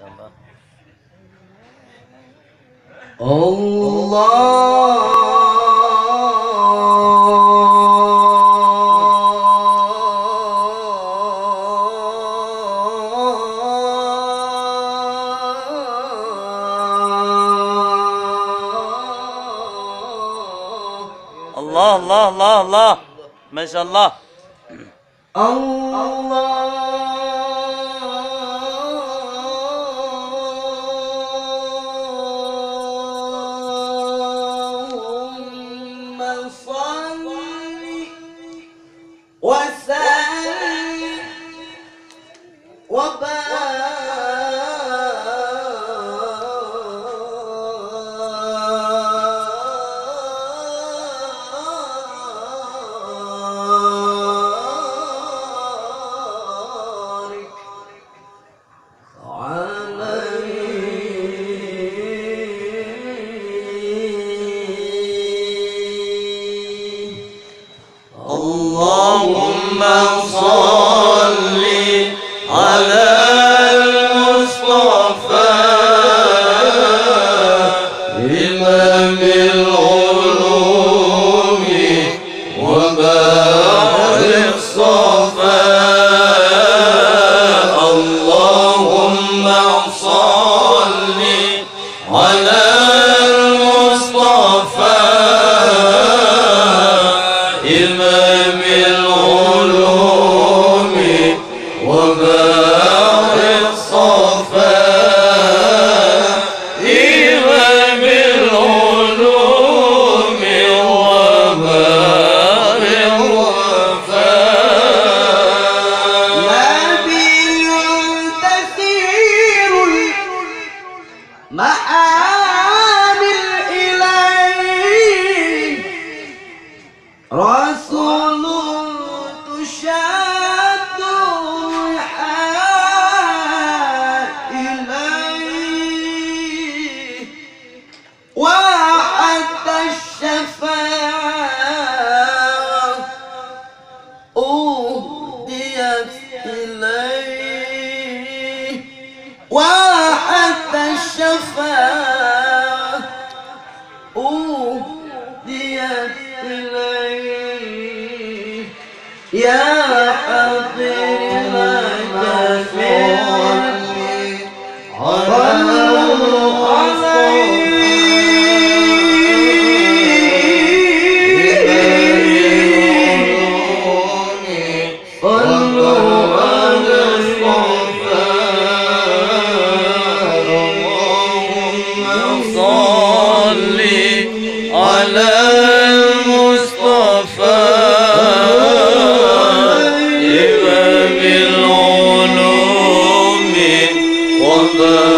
الله الله الله الله ما شاء الله. اللهم صل وسلم اللهم صل على المصطفى إمام العلوم وبحر الصفاء. اللهم صل على المصطفى إمام العلوم وبحر الصفاء. إمام العلوم وبحر الوفاء. نبي تسير المحامل إليه، رسول تشاد الرحال إليه، وحتى الشفاعة أهديت إليه، وحتى الشفاعة أهديت إليه. يا حبيبنا جميل صلوا عليه، صلوا على الصفاء. اللهم صل على المصطفى إمام العلوم وبحر